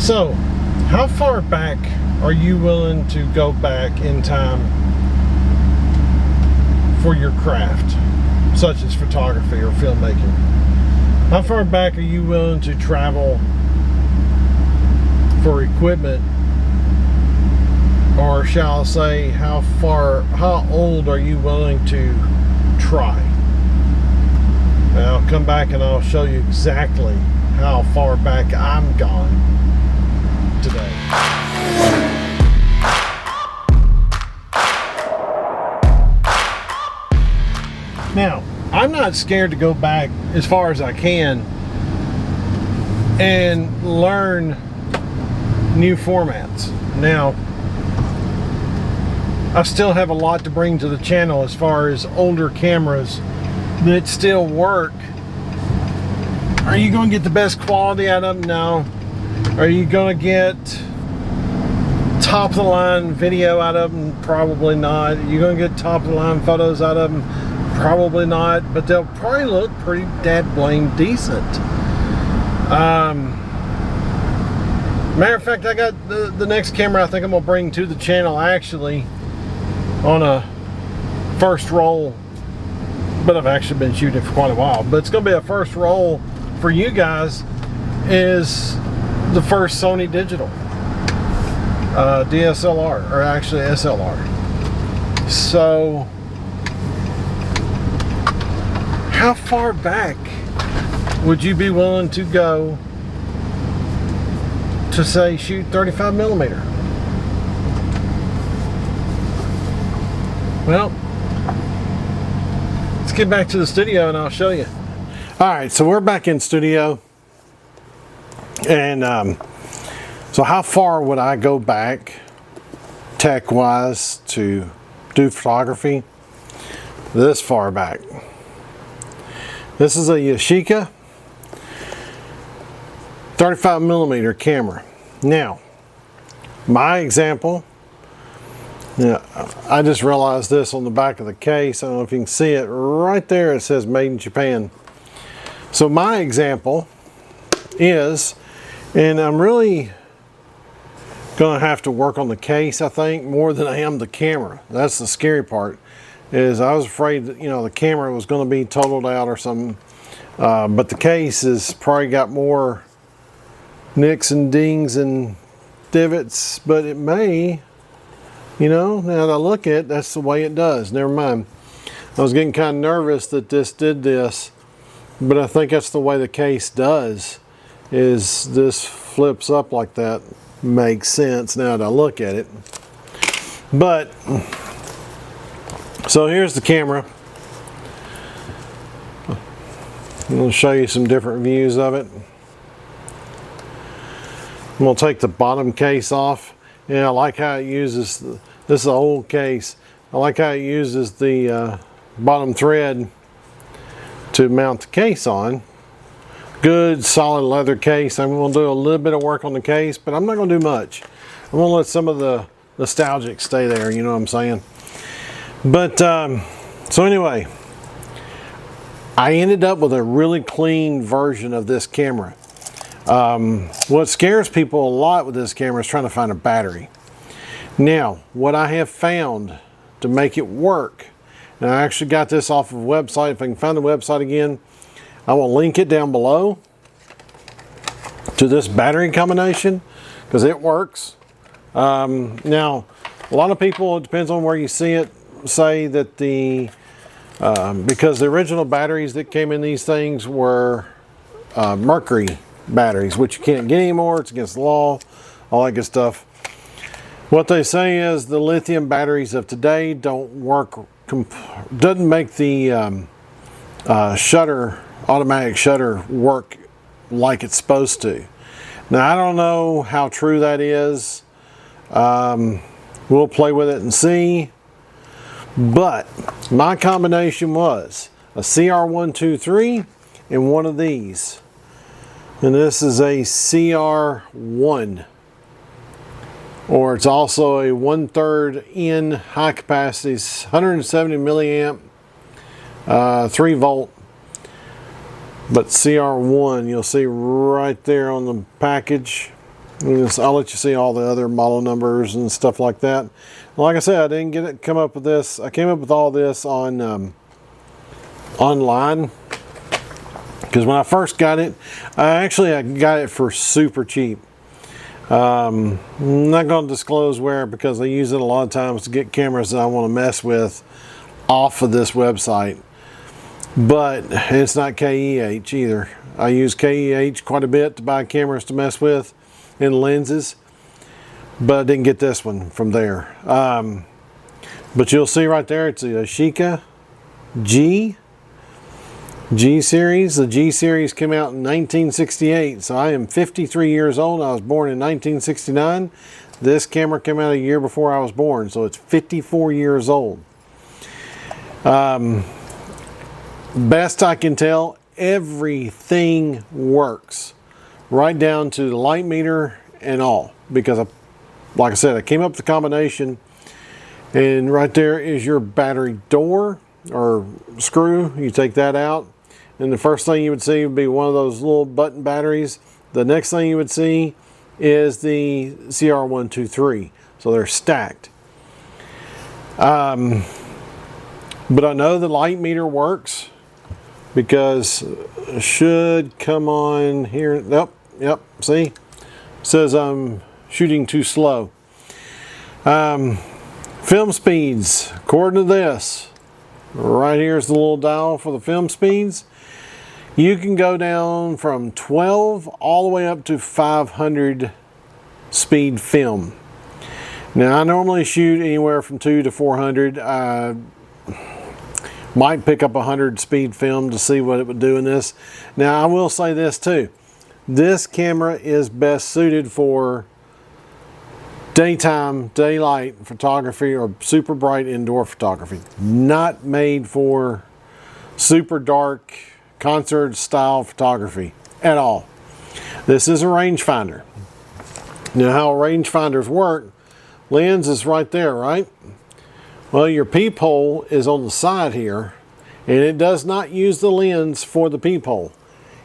So, how far back are you willing to go back in time for your craft, such as photography or filmmaking? How far back are you willing to travel for equipment? Or shall I say, how old are you willing to try? And I'll come back and I'll show you exactly how far back I'm gone today. Now, I'm not scared to go back as far as I can and learn new formats. Now, I still have a lot to bring to the channel as far as older cameras that still work. Are you going to get the best quality out of them? No. Are you going to get top of the line video out of them? Probably not. Are you going to get top of the line photos out of them? Probably not. But they'll probably look pretty dad blame decent. Matter of fact, I got the next camera I think I'm going to bring to the channel actually on a first roll, but I've actually been shooting for quite a while, but it's going to be a first roll for you guys, is the first Sony digital DSLR, or actually SLR. So how far back would you be willing to go to, say, shoot 35mm? Well, let's get back to the studio and I'll show you. Alright, so we're back in studio. And so how far would I go back tech-wise to do photography? This far back. This is a Yashica 35mm camera. Now, my example, I just realized this on the back of the case. I don't know if you can see it right there. It says made in Japan. So my example is, and I'm really gonna have to work on the case, I think, more than I am the camera. That's the scary part, is I was afraid that, you know, the camera was gonna be totaled out or something. But the case has probably got more nicks and dings and divots, but it may, you know, now that I look at it, that's the way it does. Never mind. I was getting kind of nervous that this did this, but I think that's the way the case does, is this flips up like that. Makes sense now that I look at it. But, so here's the camera. I'm going to show you some different views of it. I'm going to take the bottom case off. Yeah, I like how it uses, this is an old case, I like how it uses the bottom thread to mount the case on. Good solid leather case. I'm going to do a little bit of work on the case, but I'm not going to do much. I'm going to let some of the nostalgic stay there, you know what I'm saying? But, so anyway, I ended up with a really clean version of this camera. What scares people a lot with this camera is trying to find a battery. Now, what I have found to make it work, and I actually got this off of a website. If I can find the website again, I will link it down below to this battery combination, because it works. Now, a lot of people, it depends on where you see it, say that the because the original batteries that came in these things were mercury batteries, which you can't get anymore. It's against the law, all that good stuff. What they say is the lithium batteries of today don't work, doesn't make the automatic shutter work like it's supposed to. Now, I don't know how true that is. We'll play with it and see. But my combination was a CR123 and one of these. And this is a CR1. Or it's also a 1/3 N high capacity, 170 milliamp, 3 volt. But CR1, you'll see right there on the package. I'll let you see all the other model numbers and stuff like that. Like I said, I didn't come up with this. I came up with all this on online, because when I first got it, I got it for super cheap. I'm not going to disclose where, because I use it a lot of times to get cameras that I want to mess with off of this website. But it's not KEH either. I use KEH quite a bit to buy cameras to mess with and lenses, but I didn't get this one from there. But you'll see right there, it's a Yashica G series. The G series came out in 1968, so I am 53 years old. I was born in 1969. This camera came out a year before I was born, so it's 54 years old. Best I can tell, everything works, right down to the light meter and all, because like I said, I came up with the combination, and right there is your battery door or screw. You take that out, and the first thing you would see would be one of those little button batteries. The next thing you would see is the CR123, so they're stacked. But I know the light meter works, because it should come on here. Yep, see? It says I'm shooting too slow. Film speeds, according to this, right here's the little dial for the film speeds. You can go down from 12 all the way up to 500 speed film. Now, I normally shoot anywhere from 2 to 400. Might pick up 100 speed film to see what it would do in this. Now, I will say this too. This camera is best suited for daytime, daylight photography or super bright indoor photography. Not made for super dark concert style photography at all. This is a rangefinder. Now, how rangefinders work, lens is right there, right? Well, your peephole is on the side here, and it does not use the lens for the peephole.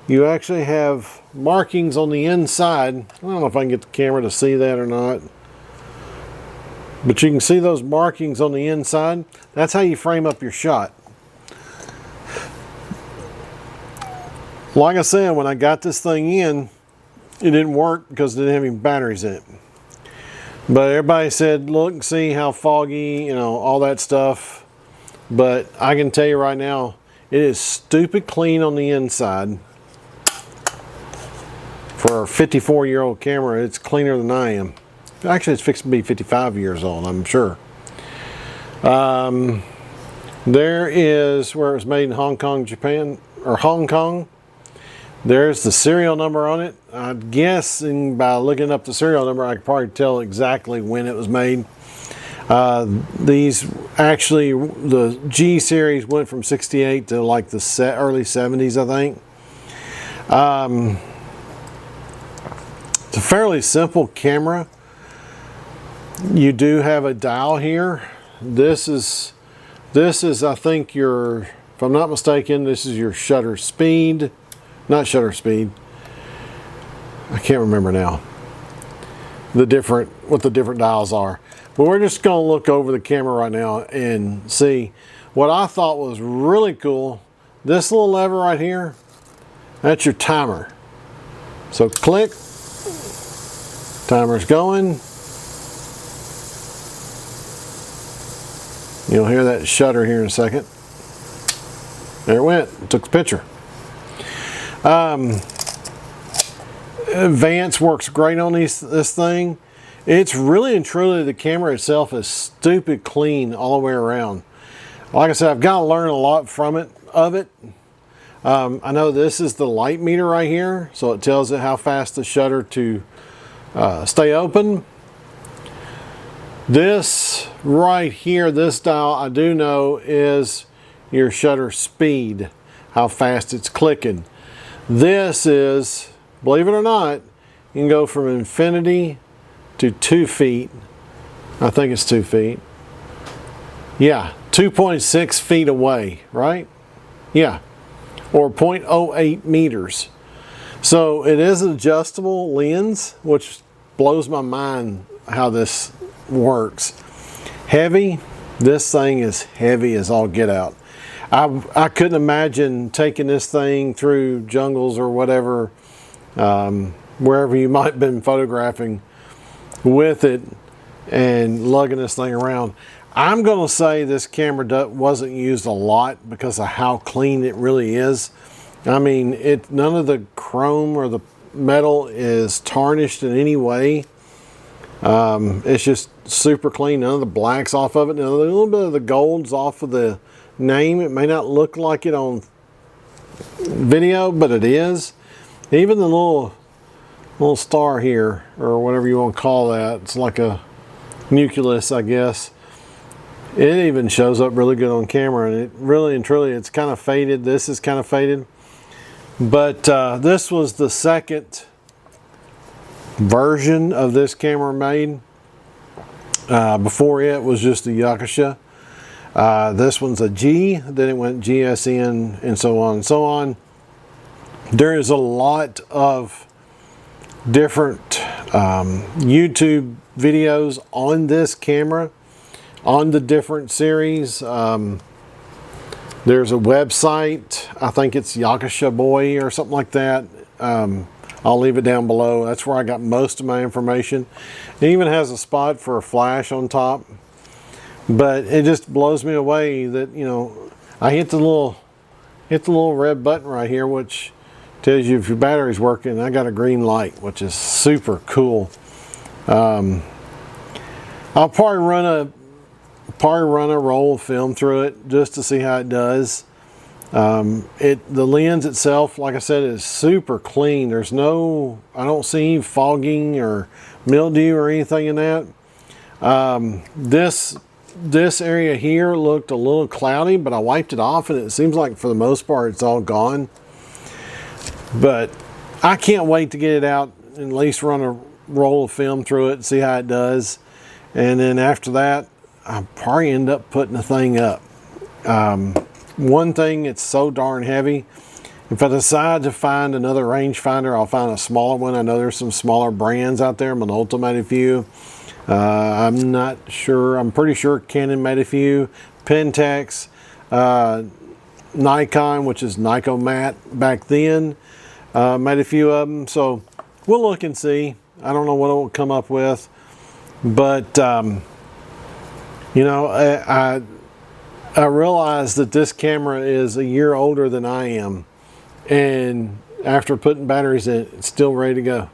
You actually have markings on the inside. I don't know if I can get the camera to see that or not, but you can see those markings on the inside. That's how you frame up your shot. Like I said, when I got this thing in, it didn't work because it didn't have any batteries in it. But everybody said, look and see how foggy, you know, all that stuff. But I can tell you right now, it is stupid clean on the inside. For a 54-year-old camera, it's cleaner than I am. Actually, it's fixed to be 55 years old, I'm sure. There is where it was made in Hong Kong, Japan, or Hong Kong. There's the serial number on it. I'm guessing by looking up the serial number, I could probably tell exactly when it was made. These actually, the G series went from 68 to like the early 70s, I think. It's a fairly simple camera. You do have a dial here. This is I think your, if I'm not mistaken, this is your shutter speed. Not shutter speed. I can't remember now. What the different dials are. But we're just going to look over the camera right now and see what I thought was really cool. This little lever right here, that's your timer. So click, timer's going. You'll hear that shutter here in a second. There it went, took the picture. Advance works great on this thing. It's really and truly, the camera itself is stupid clean all the way around. Like I said, I've got to learn a lot from it. I know this is the light meter right here, so it tells it how fast the shutter to stay open. This right here, this dial, I do know is your shutter speed, how fast it's clicking. This is, believe it or not, you can go from infinity to 2 feet. I think it's 2 feet. Yeah, 2.6 feet away, right? Yeah, or 0.08 meters. So it is an adjustable lens, which blows my mind how this works. Heavy, this thing is heavy as all get out. I couldn't imagine taking this thing through jungles or whatever, wherever you might have been photographing with it and lugging this thing around. I'm going to say this camera wasn't used a lot because of how clean it really is. I mean, none of the chrome or the metal is tarnished in any way. It's just super clean. None of the black's off of it. Now, a little bit of the gold's off of the name. It may not look like it on video, but it is. Even the little star here, or whatever you want to call that, it's like a nucleus, I guess. It even shows up really good on camera, and it really and truly, it's kind of faded. This is kind of faded, but this was the second version of this camera made. Before it was just a Yashica. This one's a G, then it went GSN, and so on and so on. There is a lot of different YouTube videos on this camera, on the different series. There's a website, I think it's Yashica Boy or something like that. I'll leave it down below. That's where I got most of my information. It even has a spot for a flash on top. But it just blows me away that, you know, I hit the little red button right here, which tells you if your battery's working. I got a green light, which is super cool. I'll probably run a roll of film through it just to see how it does. The lens itself, like I said, is super clean. There's no, I don't see fogging or mildew or anything in that. This area here looked a little cloudy, but I wiped it off and it seems like for the most part it's all gone. But I can't wait to get it out and at least run a roll of film through it and see how it does. And then after that, I'll probably end up putting the thing up. One thing, it's so darn heavy. If I decide to find another rangefinder, I'll find a smaller one. I know there's some smaller brands out there. Minolta made a few. I'm not sure. I'm pretty sure Canon made a few. Pentax, Nikon, which is Nikon Matte back then, made a few of them. So we'll look and see. I don't know what it will come up with, but you know, I realize that this camera is a year older than I am, and after putting batteries in it, it's still ready to go.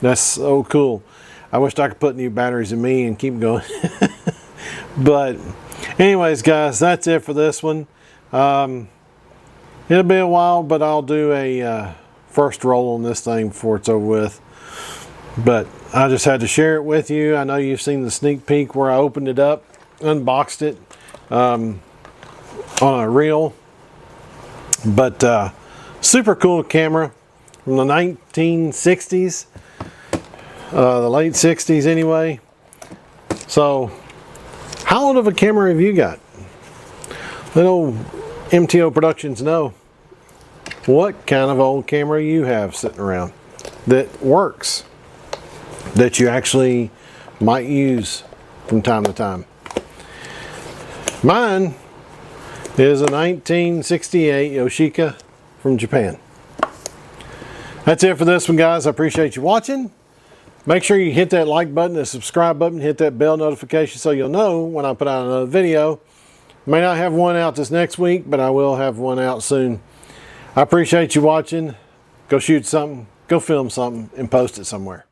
That's so cool. I wish I could put new batteries in me and keep going. But anyways, guys, that's it for this one. It'll be a while, but I'll do a first roll on this thing before it's over with. But I just had to share it with you. I know you've seen the sneak peek where I opened it up, unboxed it on a reel. But super cool camera from the 1960s. The late 60s anyway. So how old of a camera have you got? Let old MTO Productions know what kind of old camera you have sitting around that works, that you actually might use from time to time. Mine is a 1968 Yashica from Japan. That's it for this one, guys. I appreciate you watching. Make sure you hit that like button, the subscribe button, hit that bell notification so you'll know when I put out another video. May not have one out this next week, but I will have one out soon. I appreciate you watching. Go shoot something, go film something, and post it somewhere.